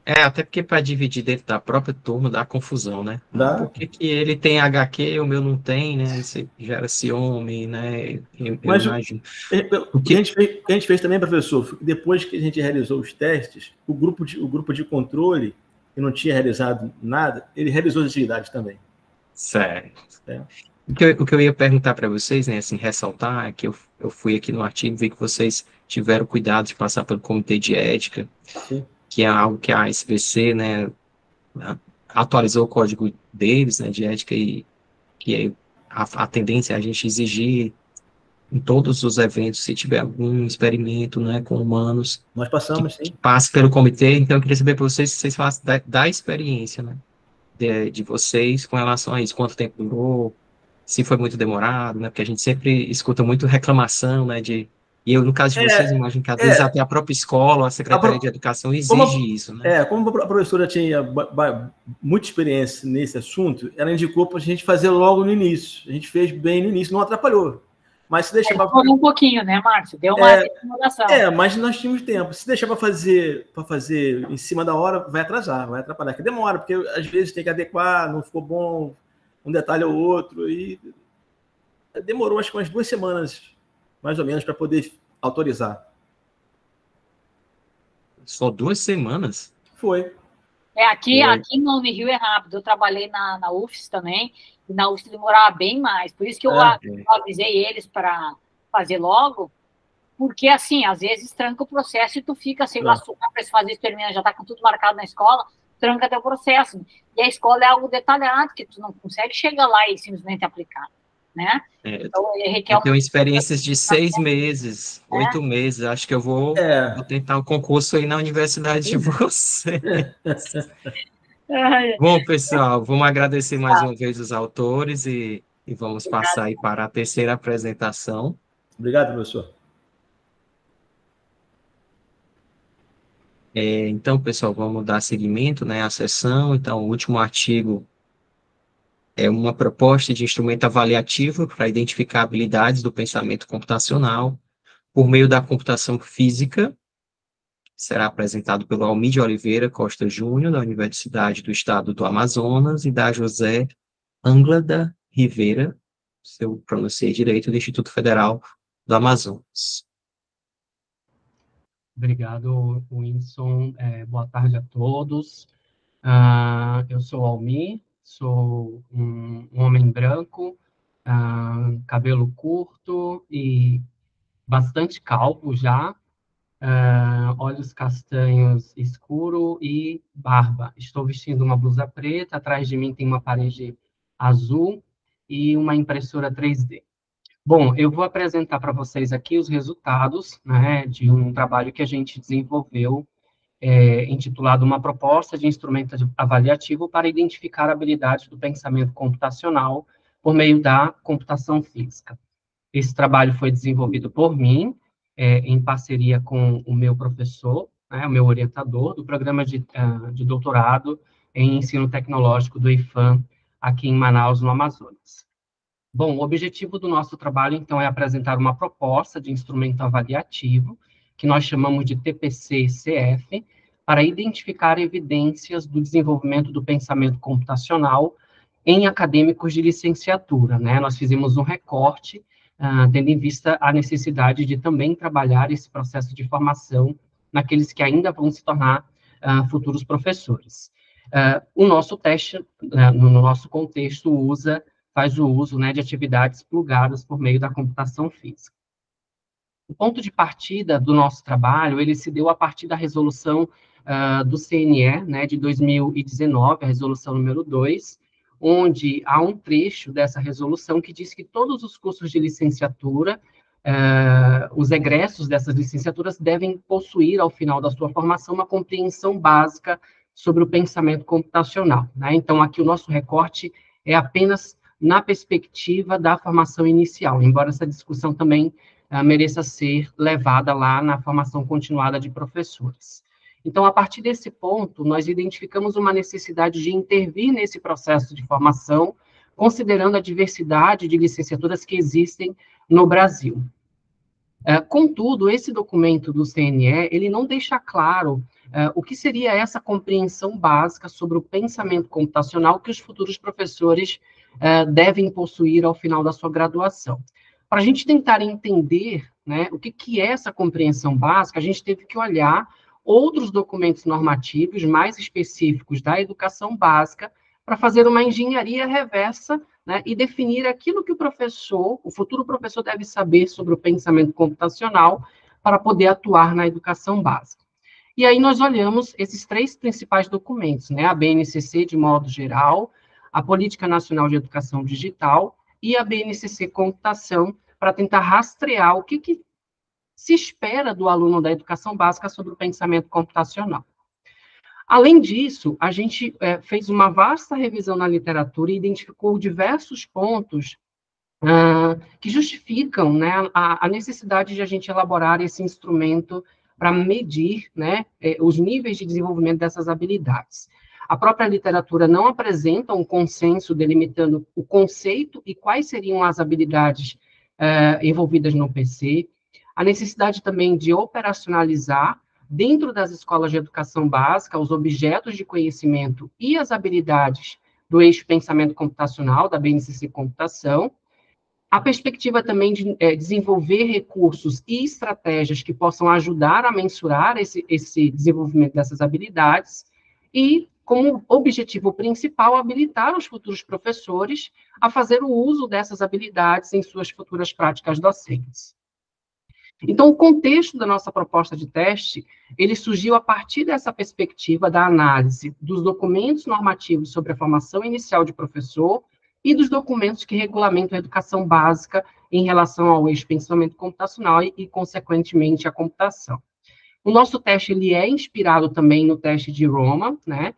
Até porque para dividir dentro da própria turma dá confusão, né? Dá. Por que ele tem HQ, o meu não tem, né? Isso gera ciúme, né? Eu Mas imagino. o que a gente fez também, professor, depois que a gente realizou os testes, o grupo de controle, que não tinha realizado nada, ele realizou as atividades também. Certo. O que eu ia perguntar para vocês, né, assim, ressaltar, é que eu fui aqui no artigo, vi que vocês tiveram cuidado de passar pelo comitê de ética, Sim. que é algo que a SBC, né, atualizou o código deles, né, de ética, e que a tendência é a gente exigir em todos os eventos, se tiver algum experimento, né, com humanos, Nós passamos, sim. que passe pelo comitê. Então eu queria saber para vocês se vocês falam da experiência, né, de vocês com relação a isso, quanto tempo durou, se foi muito demorado, né, porque a gente sempre escuta muito reclamação, né, e eu, no caso de vocês, imagino que às vezes até a própria escola, a Secretaria de Educação exige isso, né? Como a professora tinha muita experiência nesse assunto, ela indicou para a gente fazer logo no início. A gente fez bem no início, não atrapalhou. Mas se deixar para fazer um pouquinho, né, Márcio? Deu uma demoração. Mas nós tínhamos tempo. Se deixar para fazer em cima da hora, vai atrasar, vai atrapalhar. Que demora, porque às vezes tem que adequar, não ficou bom um detalhe ou outro, e demorou acho que umas 2 semanas, mais ou menos, para poder autorizar. Só 2 semanas? Foi. Aqui no Unirio é rápido. Eu trabalhei na UFS também, e na UFS demorava bem mais. Por isso que eu avisei eles para fazer logo, porque, assim, às vezes tranca o processo e tu fica, sei lá, para fazer experimento, já está com tudo marcado na escola, tranca teu processo. E a escola é algo detalhado, que tu não consegue chegar lá e simplesmente aplicar, né? Então, eu tenho experiências de 6 meses, 8 meses. Acho que eu vou tentar um concurso aí na universidade de vocês. Bom, pessoal, vamos agradecer mais uma vez os autores e vamos passar aí para a terceira apresentação. Obrigado, professor. Então, pessoal, vamos dar seguimento, né, à sessão. Então, o último artigo é uma proposta de instrumento avaliativo para identificar habilidades do pensamento computacional por meio da computação física. Será apresentado pelo Almir Oliveira Costa Júnior, da Universidade do Estado do Amazonas, e da José Anglada Rivera, se eu pronunciei direito, do Instituto Federal do Amazonas. Obrigado, Whindersson. Boa tarde a todos. Eu sou Almir, sou um homem branco, cabelo curto e bastante calvo já, olhos castanhos escuro e barba. Estou vestindo uma blusa preta, atrás de mim tem uma parede azul e uma impressora 3D. Bom, eu vou apresentar para vocês aqui os resultados, né, de um trabalho que a gente desenvolveu, intitulado Uma Proposta de Instrumento Avaliativo para Identificar Habilidades do Pensamento Computacional por meio da computação física. Esse trabalho foi desenvolvido por mim, em parceria com o meu professor, né, o meu orientador, do programa de doutorado em ensino tecnológico do IFAM, aqui em Manaus, no Amazonas. Bom, o objetivo do nosso trabalho, então, é apresentar uma proposta de instrumento avaliativo, que nós chamamos de TPC-CF, para identificar evidências do desenvolvimento do pensamento computacional em acadêmicos de licenciatura, né? Nós fizemos um recorte tendo em vista a necessidade de também trabalhar esse processo de formação naqueles que ainda vão se tornar futuros professores. O nosso teste, no nosso contexto, faz o uso, né, de atividades plugadas por meio da computação física. O ponto de partida do nosso trabalho, ele se deu a partir da resolução do CNE, né, de 2019, a resolução número 2, onde há um trecho dessa resolução que diz que todos os cursos de licenciatura, os egressos dessas licenciaturas devem possuir, ao final da sua formação, uma compreensão básica sobre o pensamento computacional, né? Então, aqui o nosso recorte é apenas na perspectiva da formação inicial, embora essa discussão também mereça ser levada lá na formação continuada de professores. Então, a partir desse ponto, nós identificamos uma necessidade de intervir nesse processo de formação, considerando a diversidade de licenciaturas que existem no Brasil. Contudo, esse documento do CNE, ele não deixa claro o que seria essa compreensão básica sobre o pensamento computacional que os futuros professores devem possuir ao final da sua graduação. Para a gente tentar entender, né, o que é essa compreensão básica, a gente teve que olhar outros documentos normativos mais específicos da educação básica para fazer uma engenharia reversa, né, e definir aquilo que o futuro professor deve saber sobre o pensamento computacional para poder atuar na educação básica. E aí nós olhamos esses 3 principais documentos, né, a BNCC de modo geral, a Política Nacional de Educação Digital e a BNCC Computação, para tentar rastrear o que se espera do aluno da educação básica sobre o pensamento computacional. Além disso, a gente fez uma vasta revisão na literatura e identificou diversos pontos que justificam, né, a necessidade de a gente elaborar esse instrumento para medir, né, os níveis de desenvolvimento dessas habilidades. A própria literatura não apresenta um consenso delimitando o conceito e quais seriam as habilidades envolvidas no PC, a necessidade também de operacionalizar dentro das escolas de educação básica os objetos de conhecimento e as habilidades do eixo pensamento computacional, da BNCC Computação, a perspectiva também de desenvolver recursos e estratégias que possam ajudar a mensurar esse desenvolvimento dessas habilidades e, como objetivo principal, habilitar os futuros professores a fazer o uso dessas habilidades em suas futuras práticas docentes. Então, o contexto da nossa proposta de teste, ele surgiu a partir dessa perspectiva da análise dos documentos normativos sobre a formação inicial de professor e dos documentos que regulamentam a educação básica em relação ao eixo pensamento computacional e consequentemente, a computação. O nosso teste, ele é inspirado também no teste de Roma, né?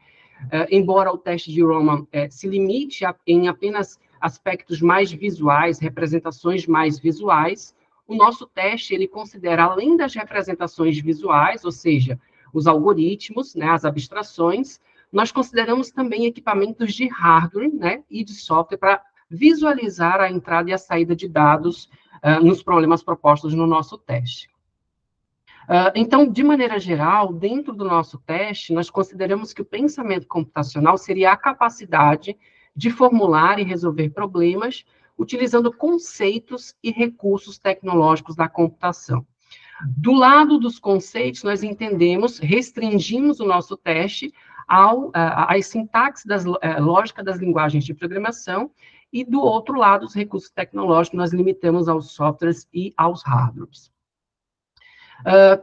Embora o teste de Roma se limite em apenas aspectos mais visuais, representações mais visuais, o nosso teste, ele considera, além das representações visuais, ou seja, os algoritmos, né, as abstrações, nós consideramos também equipamentos de hardware, né, e de software para visualizar a entrada e a saída de dados nos problemas propostos no nosso teste. Então, de maneira geral, dentro do nosso teste, nós consideramos que o pensamento computacional seria a capacidade de formular e resolver problemas utilizando conceitos e recursos tecnológicos da computação. Do lado dos conceitos, nós restringimos o nosso teste às sintaxes lógica das linguagens de programação, e do outro lado, os recursos tecnológicos, nós limitamos aos softwares e aos hardwares.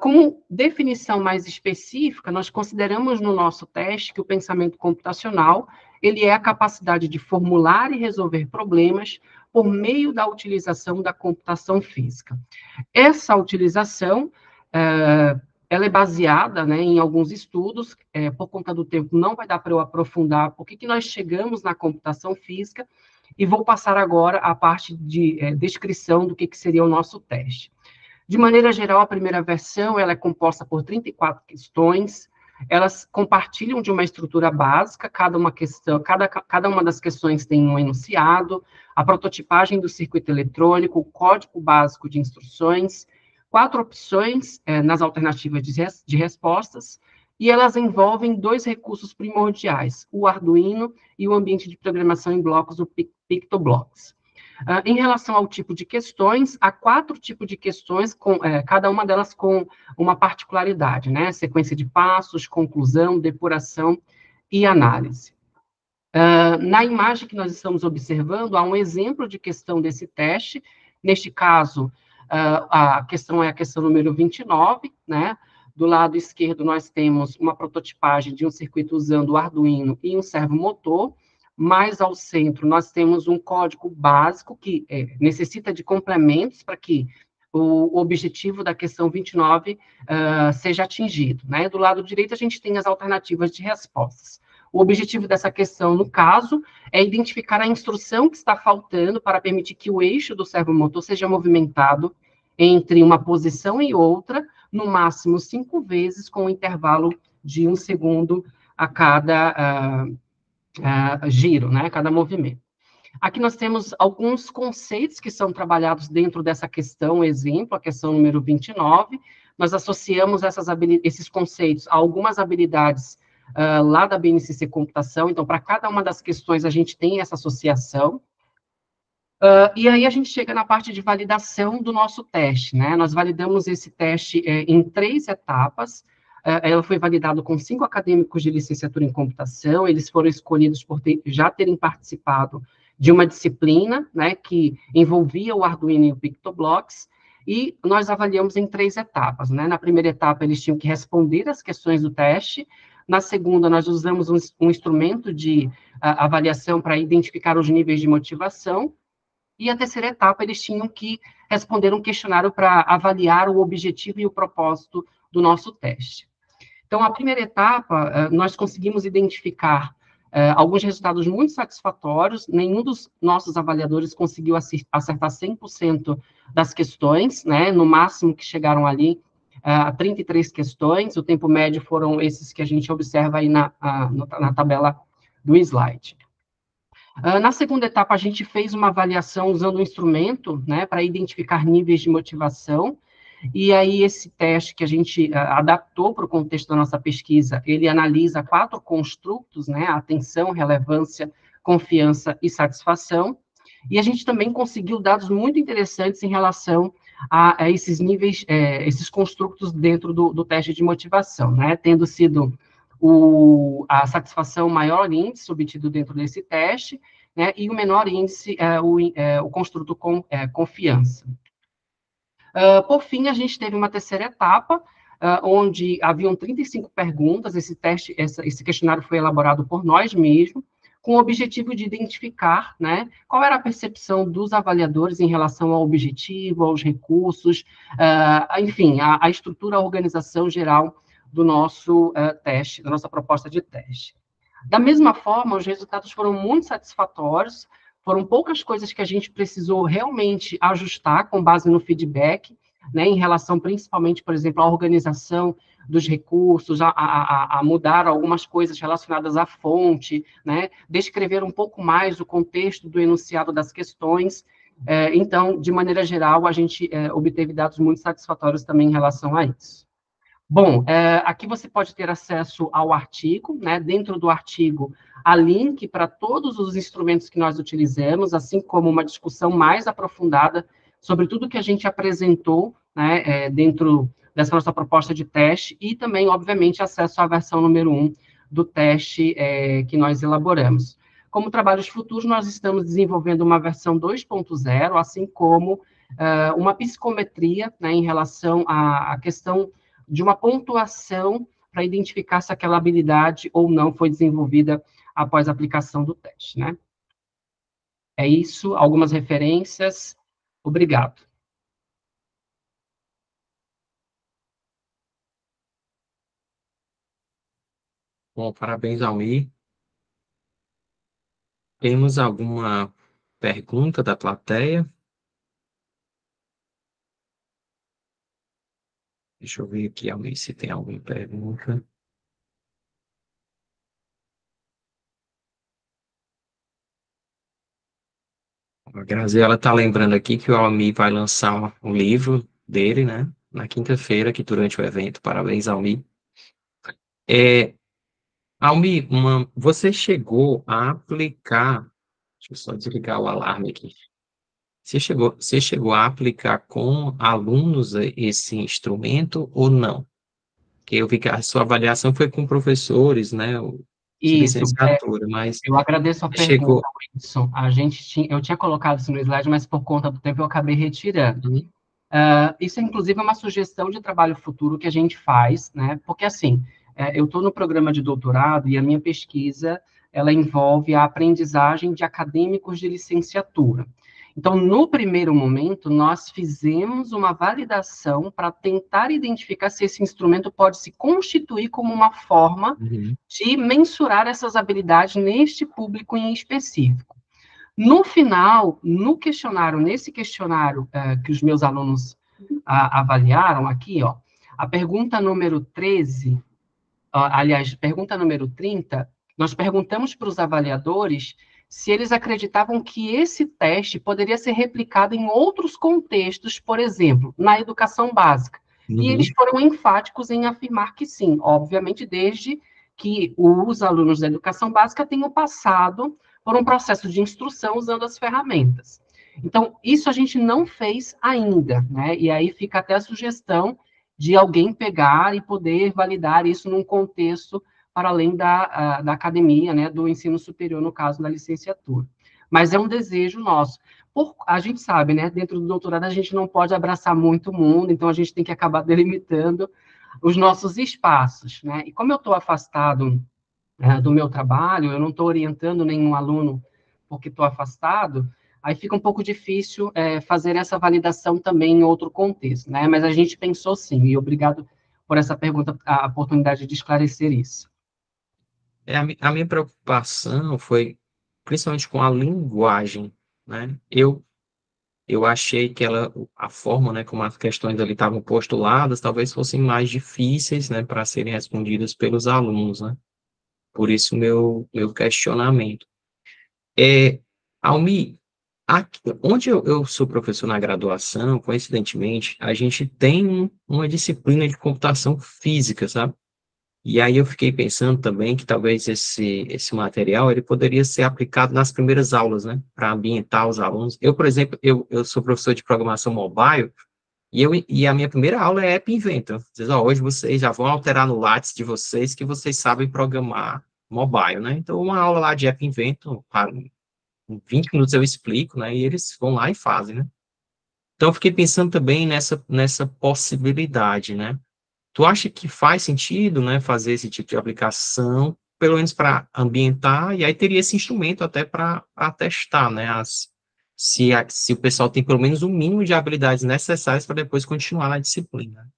Como definição mais específica, nós consideramos no nosso teste que o pensamento computacional, ele é a capacidade de formular e resolver problemas por meio da utilização da computação física. Essa utilização, ela é baseada, né, em alguns estudos, por conta do tempo não vai dar para eu aprofundar por que nós chegamos na computação física, e vou passar agora a parte de descrição do que seria o nosso teste. De maneira geral, a primeira versão ela é composta por 34 questões, elas compartilham de uma estrutura básica, cada uma das questões tem um enunciado, a prototipagem do circuito eletrônico, o código básico de instruções, 4 opções nas alternativas de respostas, e elas envolvem 2 recursos primordiais, o Arduino e o ambiente de programação em blocos, o PictoBlocks. Em relação ao tipo de questões, há 4 tipos de questões, cada uma delas com uma particularidade, né? Sequência de passos, conclusão, depuração e análise. Na imagem que nós estamos observando, há um exemplo de questão desse teste. Neste caso, a questão é a questão número 29, né? Do lado esquerdo, nós temos uma prototipagem de um circuito usando o Arduino e um servomotor. Mais ao centro, nós temos um código básico que necessita de complementos para que o objetivo da questão 29 seja atingido, né? Do lado direito, a gente tem as alternativas de respostas. O objetivo dessa questão, no caso, é identificar a instrução que está faltando para permitir que o eixo do servomotor seja movimentado entre uma posição e outra, no máximo 5 vezes, com um intervalo de 1 segundo a cada giro, né, cada movimento. Aqui nós temos alguns conceitos que são trabalhados dentro dessa questão, exemplo, a questão número 29, nós associamos esses conceitos a algumas habilidades lá da BNCC Computação, então, para cada uma das questões a gente tem essa associação, e aí a gente chega na parte de validação do nosso teste, né, nós validamos esse teste em 3 etapas. Ela foi validada com 5 acadêmicos de licenciatura em computação, eles foram escolhidos por já terem participado de uma disciplina, né, que envolvia o Arduino e o PictoBlox, e nós avaliamos em 3 etapas, né, na primeira etapa eles tinham que responder as questões do teste, na segunda nós usamos um instrumento de avaliação para identificar os níveis de motivação, e a terceira etapa eles tinham que responder um questionário para avaliar o objetivo e o propósito do nosso teste. Então, a primeira etapa, nós conseguimos identificar alguns resultados muito satisfatórios, nenhum dos nossos avaliadores conseguiu acertar 100% das questões, né, no máximo que chegaram ali a 33 questões, o tempo médio foram esses que a gente observa aí na tabela do slide. Na segunda etapa, a gente fez uma avaliação usando um instrumento, né, para identificar níveis de motivação, e aí esse teste que a gente adaptou para o contexto da nossa pesquisa, ele analisa 4 construtos, né, atenção, relevância, confiança e satisfação, e a gente também conseguiu dados muito interessantes em relação a esses níveis, esses construtos dentro do teste de motivação, né, tendo sido a satisfação maior índice obtido dentro desse teste, né, e o menor índice o construto confiança. Por fim, a gente teve uma terceira etapa, onde haviam 35 perguntas, esse questionário foi elaborado por nós mesmos, com o objetivo de identificar, né, qual era a percepção dos avaliadores em relação ao objetivo, aos recursos, enfim, a estrutura, a organização geral do nosso teste, da nossa proposta de teste. Da mesma forma, os resultados foram muito satisfatórios, foram poucas coisas que a gente precisou realmente ajustar com base no feedback, né, em relação principalmente, por exemplo, à organização dos recursos, a mudar algumas coisas relacionadas à fonte, né, descrever um pouco mais o contexto do enunciado das questões. Então, de maneira geral, a gente obteve dados muito satisfatórios também em relação a isso. Bom, aqui você pode ter acesso ao artigo, né? Dentro do artigo, há link para todos os instrumentos que nós utilizamos, assim como uma discussão mais aprofundada sobre tudo que a gente apresentou, né, dentro dessa nossa proposta de teste, e também, obviamente, acesso à versão número 1 do teste que nós elaboramos. Como trabalhos futuros, nós estamos desenvolvendo uma versão 2.0, assim como uma psicometria, né, em relação à questão de uma pontuação para identificar se aquela habilidade ou não foi desenvolvida após a aplicação do teste, né? É isso, algumas referências. Obrigado. Bom, parabéns, Almir. Temos alguma pergunta da plateia? Deixa eu ver aqui, Almir, se tem alguma pergunta. A Graziela está lembrando aqui que o Almir vai lançar um livro dele, né? Na quinta-feira, aqui durante o evento. Parabéns, Almir. Almir, você chegou a aplicar... Deixa eu só desligar o alarme aqui. Você chegou a aplicar com alunos esse instrumento ou não? Porque eu vi que a sua avaliação foi com professores, né, de Isso, licenciatura, mas eu agradeço a pergunta, chegou... Wilson. Eu tinha colocado isso no slide, mas por conta do tempo eu acabei retirando. Uhum. Isso, inclusive, é uma sugestão de trabalho futuro que a gente faz, né? Porque, assim, eu estou no programa de doutorado e a minha pesquisa, ela envolve a aprendizagem de acadêmicos de licenciatura. Então, no primeiro momento, nós fizemos uma validação para tentar identificar se esse instrumento pode se constituir como uma forma Uhum. de mensurar essas habilidades neste público em específico. No final, nesse questionário que os meus alunos avaliaram aqui, ó, a pergunta número 13, aliás, pergunta número 30, nós perguntamos para os avaliadores se eles acreditavam que esse teste poderia ser replicado em outros contextos, por exemplo, na educação básica. Uhum. E eles foram enfáticos em afirmar que sim, obviamente, desde que os alunos da educação básica tenham passado por um processo de instrução usando as ferramentas. Então, isso a gente não fez ainda, né? E aí fica até a sugestão de alguém pegar e poder validar isso num contexto para além da academia, né, do ensino superior, no caso da licenciatura. Mas é um desejo nosso. A gente sabe, né, dentro do doutorado a gente não pode abraçar muito o mundo, então a gente tem que acabar delimitando os nossos espaços, né? E como eu estou afastado do meu trabalho, eu não estou orientando nenhum aluno porque estou afastado, aí fica um pouco difícil fazer essa validação também em outro contexto, né? Mas a gente pensou sim, e obrigado por essa pergunta, a oportunidade de esclarecer isso. A minha preocupação foi principalmente com a linguagem, né? Eu achei que a forma, né, como as questões ali estavam postuladas, talvez fossem mais difíceis, né, para serem respondidas pelos alunos, né? Por isso meu questionamento. Almi, onde eu sou professor na graduação, coincidentemente, a gente tem uma disciplina de computação física, sabe? E aí eu fiquei pensando também que talvez esse material ele poderia ser aplicado nas primeiras aulas, né? Para ambientar os alunos. Eu, por exemplo, eu sou professor de programação mobile e a minha primeira aula é App Inventor. Diz, hoje vocês já vão alterar no Lattes de vocês que vocês sabem programar mobile, né? Então, uma aula lá de App Inventor, em 20 minutos eu explico, né? E eles vão lá e fazem, né? Então, eu fiquei pensando também nessa possibilidade, né? Tu acha que faz sentido, né, fazer esse tipo de aplicação, pelo menos para ambientar, e aí teria esse instrumento até para testar, né, se o pessoal tem pelo menos um mínimo de habilidades necessárias para depois continuar na disciplina.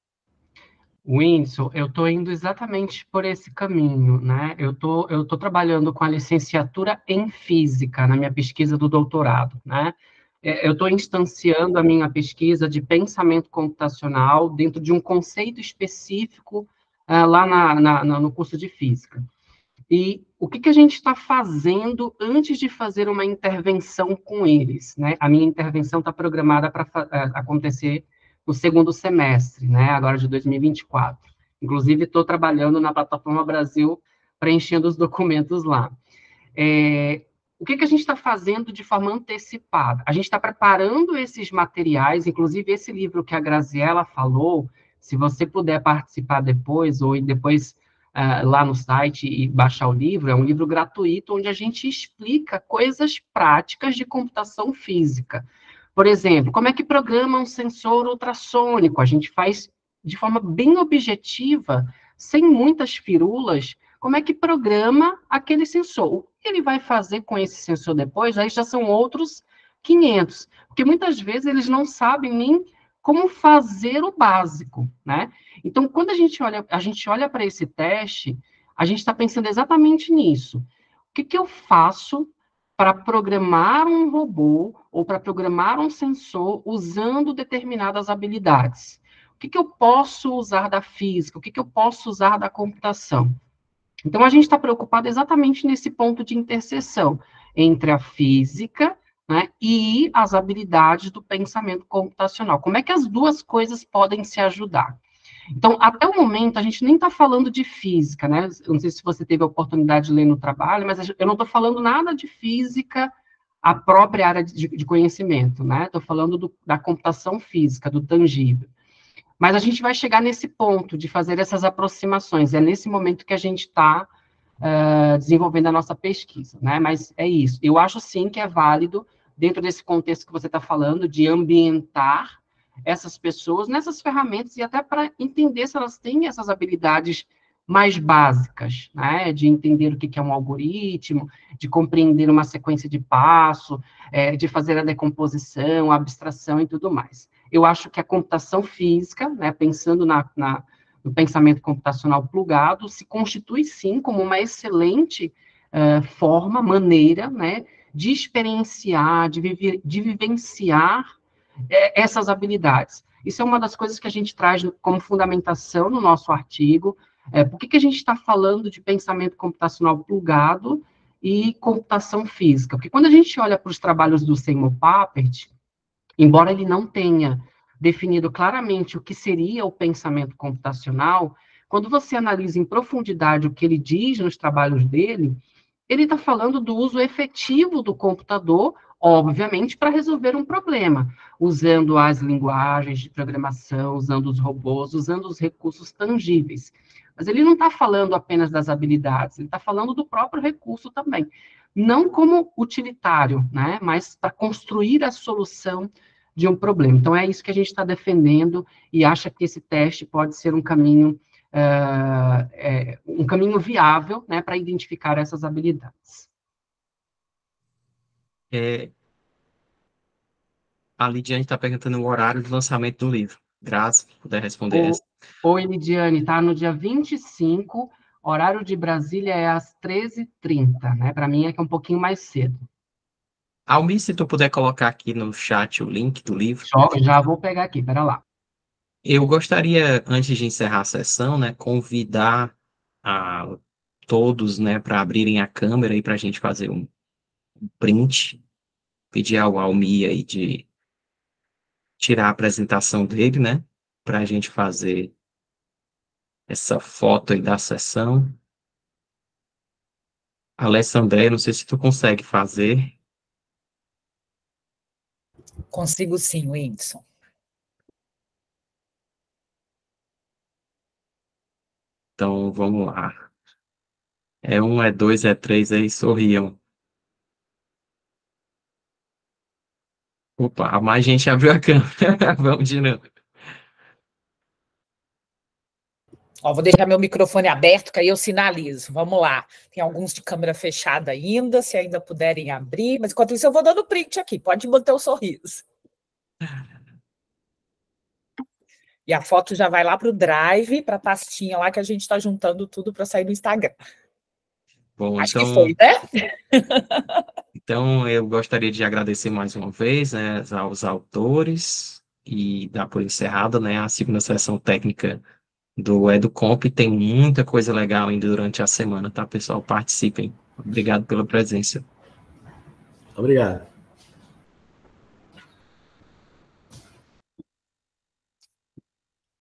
Whindersson, eu estou indo exatamente por esse caminho, né? Eu tô trabalhando com a licenciatura em física na minha pesquisa do doutorado, né? Eu estou instanciando a minha pesquisa de pensamento computacional dentro de um conceito específico lá no curso de física. E o que a gente está fazendo antes de fazer uma intervenção com eles, né? A minha intervenção está programada para acontecer no segundo semestre, né? Agora de 2024. Inclusive, estou trabalhando na Plataforma Brasil, preenchendo os documentos lá. O que a gente está fazendo de forma antecipada? A gente está preparando esses materiais, inclusive esse livro que a Graziella falou, se você puder participar depois, ou depois lá no site e baixar o livro, é um livro gratuito, onde a gente explica coisas práticas de computação física. Por exemplo, como é que programa um sensor ultrassônico? A gente faz de forma bem objetiva, sem muitas firulas, como é que programa aquele sensor. O que ele vai fazer com esse sensor depois, aí já são outros 500, porque muitas vezes eles não sabem nem como fazer o básico, né? Então, quando a gente olha para esse teste, a gente está pensando exatamente nisso. O que eu faço para programar um robô ou para programar um sensor usando determinadas habilidades? O que eu posso usar da física? O que eu posso usar da computação? Então, a gente está preocupado exatamente nesse ponto de interseção entre a física, né, e as habilidades do pensamento computacional. Como é que as duas coisas podem se ajudar? Então, até o momento, a gente nem está falando de física, né? Eu não sei se você teve a oportunidade de ler no trabalho, mas eu não estou falando nada de física a própria área de conhecimento, né? Estou falando da computação física, do tangível. Mas a gente vai chegar nesse ponto de fazer essas aproximações, é nesse momento que a gente está desenvolvendo a nossa pesquisa, né? Mas é isso, eu acho sim que é válido, dentro desse contexto que você está falando, de ambientar essas pessoas nessas ferramentas e até para entender se elas têm essas habilidades mais básicas, né? De entender o que é um algoritmo, de compreender uma sequência de passo, de fazer a decomposição, a abstração e tudo mais. Eu acho que a computação física, né, pensando no pensamento computacional plugado, se constitui, sim, como uma excelente maneira, né, de experienciar, de vivenciar essas habilidades. Isso é uma das coisas que a gente traz como fundamentação no nosso artigo. Por que a gente está falando de pensamento computacional plugado e computação física? Porque quando a gente olha para os trabalhos do Seymour Papert, embora ele não tenha definido claramente o que seria o pensamento computacional, quando você analisa em profundidade o que ele diz nos trabalhos dele, ele está falando do uso efetivo do computador, obviamente, para resolver um problema, usando as linguagens de programação, usando os robôs, usando os recursos tangíveis. Mas ele não está falando apenas das habilidades, ele está falando do próprio recurso também. Não como utilitário, né, mas para construir a solução de um problema. Então, é isso que a gente está defendendo e acha que esse teste pode ser um caminho viável, né, para identificar essas habilidades. A Lidiane está perguntando o horário de lançamento do livro. Grazi, se puder responder essa. Oi, Lidiane, está no dia 25, horário de Brasília é às 13h30, né? Para mim é que é um pouquinho mais cedo. Almir, se tu puder colocar aqui no chat o link do livro. Já vou pegar aqui, pera lá. Eu gostaria, antes de encerrar a sessão, né, convidar a todos, né, para abrirem a câmera e para a gente fazer um print, pedir ao Almir aí de tirar a apresentação dele, né, para a gente fazer essa foto aí da sessão. Alessandré, não sei se tu consegue fazer. Consigo sim, Whindersson. Então, vamos lá. É 1, é 2, é 3, aí sorriam. Opa, mais gente abriu a câmera. Vamos de novo. Vou deixar meu microfone aberto, que aí eu sinalizo. Vamos lá. Tem alguns de câmera fechada ainda, se ainda puderem abrir. Mas, enquanto isso, eu vou dando print aqui. Pode botar o sorriso. E a foto já vai lá para o Drive, para a pastinha lá, que a gente está juntando tudo para sair no Instagram. Bom, Acho que foi, né? Então, eu gostaria de agradecer mais uma vez, né, aos autores e dar por encerrada, né, a segunda sessão técnica do EduComp. Tem muita coisa legal ainda durante a semana, tá, pessoal? Participem. Obrigado pela presença. Obrigado.